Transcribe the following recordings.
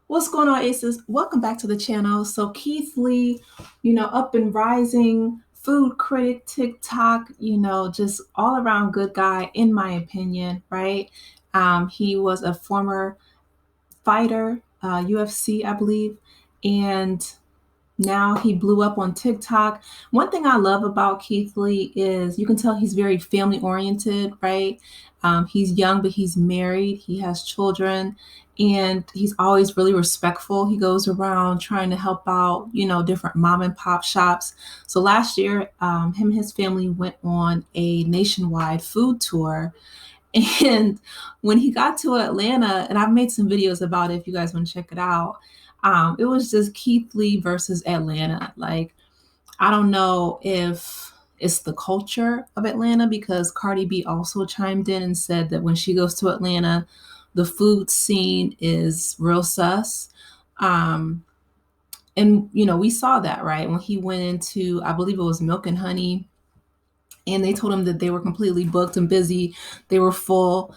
What's going on, Aces? Welcome back to the channel. So Keith Lee, up and rising, food critic, TikTok, just all around good guy, in my opinion, right? He was a former fighter, UFC, I believe, and now he blew up on TikTok. One thing I love about Keith Lee is you can tell he's very family oriented, right? He's young, but he's married, he has children, and he's always really respectful. He goes around trying to help out, different mom and pop shops. So last year, him and his family went on a nationwide food tour. And when he got to Atlanta, and I've made some videos about it if you guys want to check it out, it was just Keith Lee versus Atlanta. Like, I don't know if it's the culture of Atlanta because Cardi B also chimed in and said that when she goes to Atlanta, the food scene is real sus. Um, and, we saw that, right? When he went into, I believe it was Milk and Honey, and they told him that they were completely booked and busy. They were full.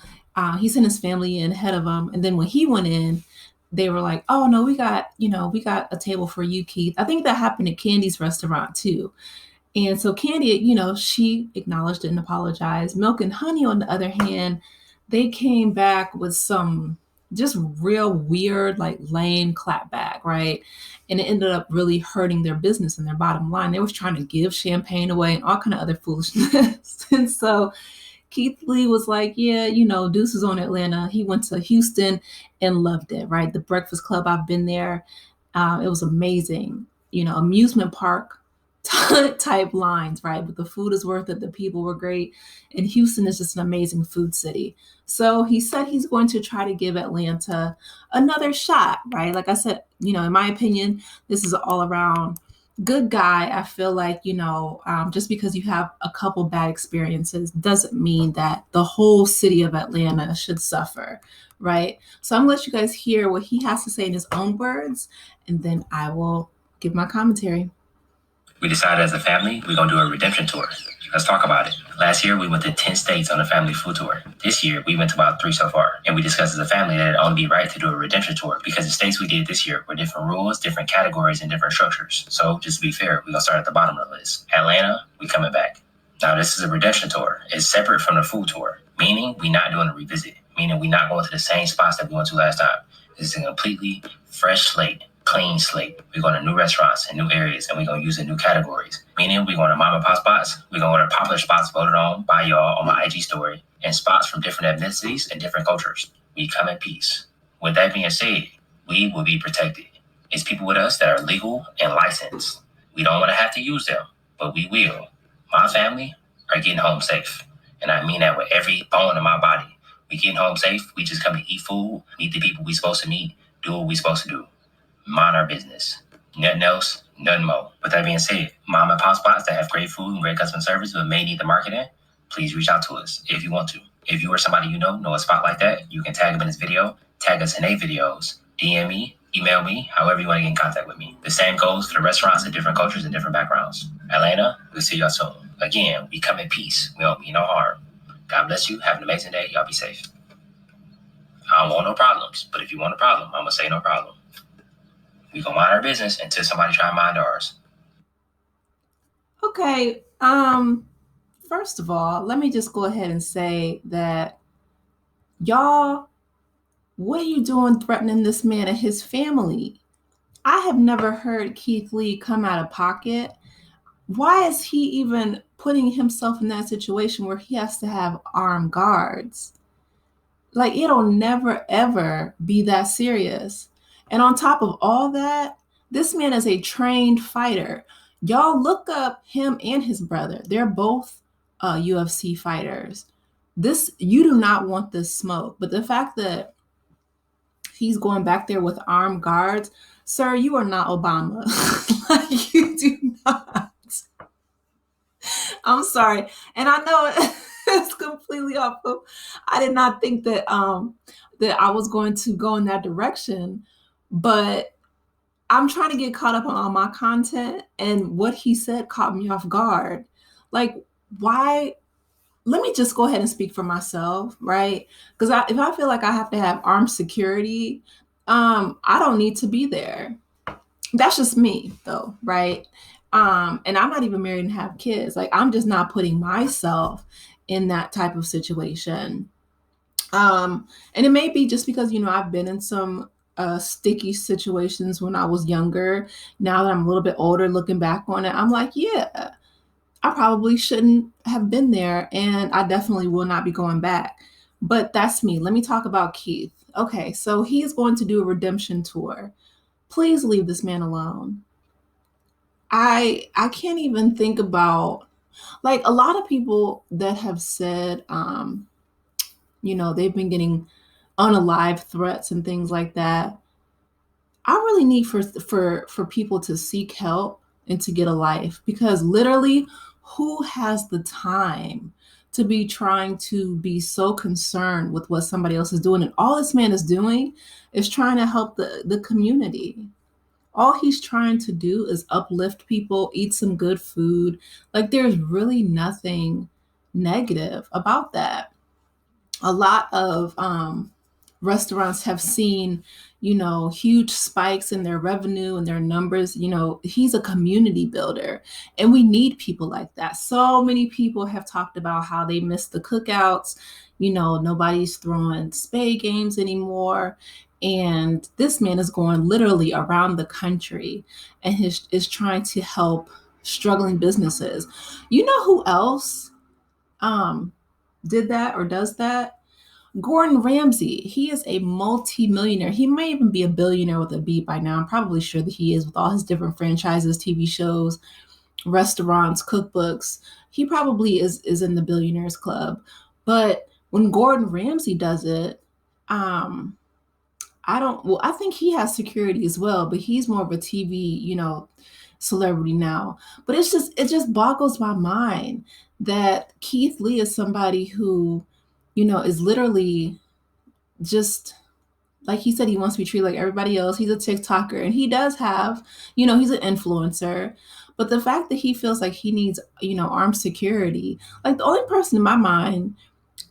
He sent his family in ahead of him. And then when he went in, they were like, "Oh no, we got a table for you, Keith." I think that happened at Candy's restaurant too. And so Candy, she acknowledged it and apologized. Milk and Honey, on the other hand, they came back with some just real weird, like lame clapback, right? And it ended up really hurting their business and their bottom line. They was trying to give champagne away and all kind of other foolishness. And so Keith Lee was like, yeah, deuces on Atlanta. He went to Houston and loved it, right? The Breakfast Club, I've been there. It was amazing. Amusement park type lines, right? But the food is worth it. The people were great. And Houston is just an amazing food city. So he said he's going to try to give Atlanta another shot, right? Like I said, in my opinion, this is all around good guy. I feel like, just because you have a couple bad experiences doesn't mean that the whole city of Atlanta should suffer, right? So I'm gonna let you guys hear what he has to say in his own words, and then I will give my commentary. We decided as a family we're gonna do a redemption tour. Let's talk about it. Last year we went to 10 states on a family food tour. This year we went to about 3 so far. And we discussed as a family that it'd only be right to do a redemption tour because the states we did this year were different rules, different categories, and different structures. So just to be fair, we're gonna start at the bottom of the list. Atlanta, we coming back. Now this is a redemption tour. It's separate from the food tour, meaning we're not doing a revisit, meaning we're not going to the same spots that we went to last time. This is a completely fresh slate. Clean slate. We're going to new restaurants and new areas, and we're going to use it in new categories. Meaning we're going to mom and pop spots. We're going to popular spots voted on by y'all on my IG story, and spots from different ethnicities and different cultures. We come in peace. With that being said, we will be protected. It's people with us that are legal and licensed. We don't want to have to use them, but we will. My family are getting home safe, and I mean that with every bone in my body. We getting home safe. We just come to eat food, meet the people we supposed to meet, do what we supposed to do. Mind our business. Nothing else, nothing more. With that being said, mom and pop spots that have great food and great customer service but may need the marketing, please reach out to us if you want to. If you or somebody you know a spot like that, you can tag them in this video, tag us in their videos, DM me, email me, however you want to get in contact with me. The same goes for the restaurants of different cultures and different backgrounds. Atlanta, we'll see y'all soon. Again, we come in peace. We don't mean no harm. God bless you. Have an amazing day. Y'all be safe. I don't want no problems, but if you want a problem, I'm going to say no problem. We gonna mind our business until somebody try to mind ours. Okay. First of all, let me just go ahead and say that y'all, what are you doing threatening this man and his family? I have never heard Keith Lee come out of pocket. Why is he even putting himself in that situation where he has to have armed guards? Like, it'll never ever be that serious. And on top of all that, this man is a trained fighter. Y'all look up him and his brother. They're both UFC fighters. This, you do not want this smoke. But the fact that he's going back there with armed guards, sir, you are not Obama. Like, you do not. I'm sorry. And I know it's completely off of, I did not think that I was going to go in that direction, but I'm trying to get caught up on all my content, and what he said caught me off guard. Like, why? Let me just go ahead and speak for myself, right? Because if I feel like I have to have armed security, I don't need to be there. That's just me though, right? And I'm not even married and have kids. Like I'm just not putting myself in that type of situation. And it may be just because, I've been in some sticky situations when I was younger. Now that I'm a little bit older, looking back on it, I'm like, yeah, I probably shouldn't have been there. And I definitely will not be going back. But that's me. Let me talk about Keith. Okay, so he's going to do a redemption tour. Please leave this man alone. I can't even think about, like, a lot of people that have said they've been getting unalive threats and things like that. I really need for people to seek help and to get a life, because literally, who has the time to be trying to be so concerned with what somebody else is doing? And all this man is doing is trying to help the community. All he's trying to do is uplift people, eat some good food. Like there's really nothing negative about that. A lot of restaurants have seen, huge spikes in their revenue and their numbers. He's a community builder, and we need people like that. So many people have talked about how they miss the cookouts. Nobody's throwing spade games anymore. And this man is going literally around the country and is trying to help struggling businesses. You know who else um, did that or does that? Gordon Ramsay. He is a multi-millionaire. He may even be a billionaire with a B by now. I'm probably sure that he is, with all his different franchises, TV shows, restaurants, cookbooks. He probably is in the billionaires club. But when Gordon Ramsay does it, um, I think he has security as well, but he's more of a TV, celebrity now. But it just boggles my mind that Keith Lee is somebody who, is literally just, like he said, he wants to be treated like everybody else. He's a TikToker and he does have, he's an influencer. But the fact that he feels like he needs, armed security, like the only person in my mind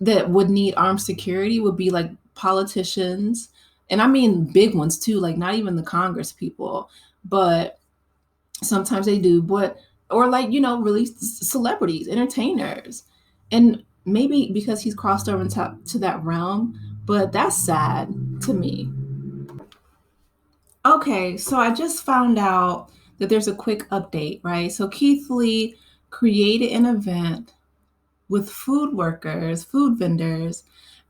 that would need armed security would be like politicians. And I mean big ones too, like not even the Congress people, but sometimes they do, but or like, really celebrities, entertainers. And maybe because he's crossed over to that realm, but that's sad to me. Okay, so I just found out that there's a quick update, right? So Keith Lee created an event with food workers, food vendors,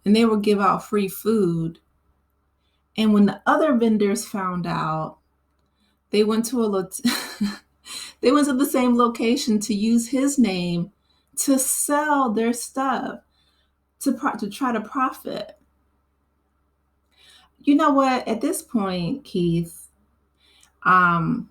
and they would give out free food. And when the other vendors found out, they went to they went to the same location to use his name to sell their stuff to try to profit. You know what? At this point, Keith, um,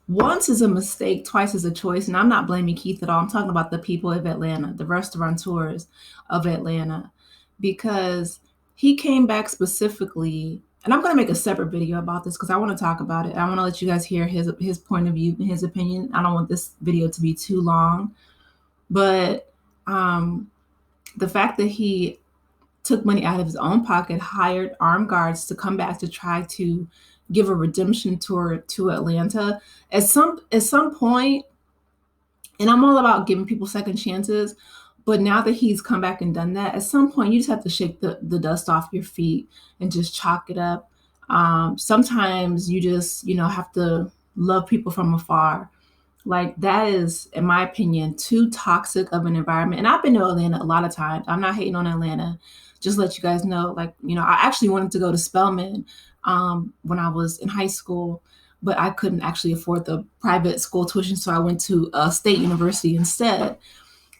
once is a mistake, twice is a choice. And I'm not blaming Keith at all. I'm talking about the people of Atlanta, the restaurateurs of Atlanta, because he came back specifically. And I'm going to make a separate video about this because I want to talk about it. I want to let you guys hear his point of view and his opinion. I don't want this video to be too long, but the fact that he took money out of his own pocket, hired armed guards to come back to try to give a redemption tour to Atlanta. At some point, and I'm all about giving people second chances, but now that he's come back and done that, at some point you just have to shake the dust off your feet and just chalk it up. Sometimes you just, have to love people from afar. Like that is, in my opinion, too toxic of an environment. And I've been to Atlanta a lot of times. I'm not hating on Atlanta. Just let you guys know, like, I actually wanted to go to Spelman when I was in high school, but I couldn't actually afford the private school tuition. So I went to a state university instead.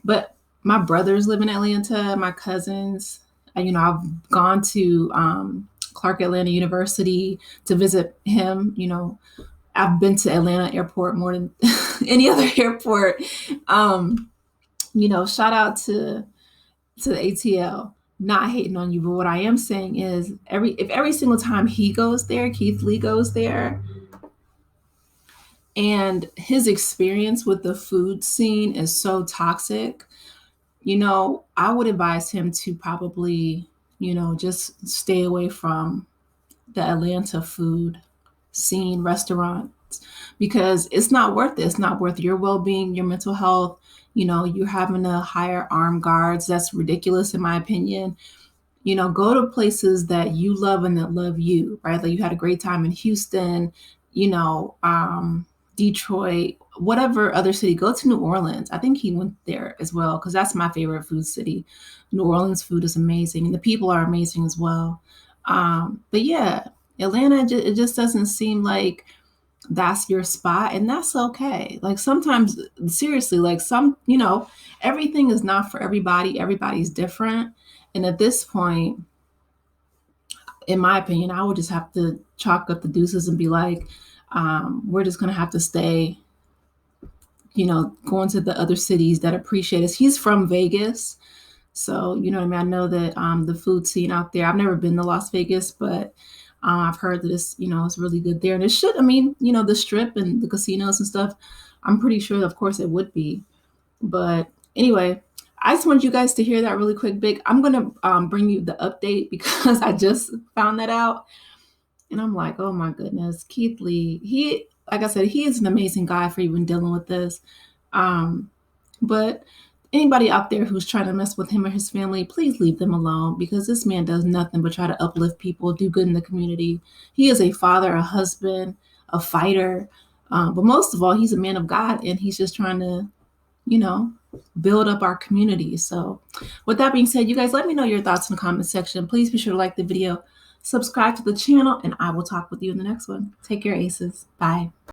But my brothers live in Atlanta, my cousins. I've gone to Clark Atlanta University to visit him. I've been to Atlanta airport more than any other airport. Shout out to the ATL. Not hating on you, but what I am saying is every single time he goes there, Keith Lee goes there, and his experience with the food scene is so toxic, I would advise him to probably, just stay away from the Atlanta food scene, restaurants, because it's not worth it. It's not worth your well-being, your mental health. You're having to hire armed guards. That's ridiculous in my opinion. Go to places that you love and that love you, right? Like you had a great time in Houston, you know, um, Detroit, whatever other city. Go to New Orleans. I think he went there as well because that's my favorite food city. New Orleans food is amazing, and the people are amazing as well. But yeah, Atlanta, it just doesn't seem like that's your spot, and that's okay. Like sometimes, seriously, like everything is not for everybody. Everybody's different. And at this point, in my opinion, I would just have to chalk up the deuces and be like, we're just going to have to stay, going to the other cities that appreciate us. He's from Vegas. So, you know what I mean? I know that the food scene out there, I've never been to Las Vegas, but I've heard that it's really good there. And it should, I mean, the strip and the casinos and stuff, I'm pretty sure, of course, it would be. But anyway, I just wanted you guys to hear that really quick, Big. I'm gonna bring you the update because I just found that out, and I'm like, oh my goodness, Keith Lee. He, like I said, he is an amazing guy for even dealing with this. Um, but anybody out there who's trying to mess with him or his family, please leave them alone because this man does nothing but try to uplift people, do good in the community. He is a father, a husband, a fighter, but most of all, he's a man of God, and he's just trying to you know, build up our community. So, with that being said, you guys let me know your thoughts in the comment section. Please be sure to like the video, subscribe to the channel, and I will talk with you in the next one. Take care, aces. Bye.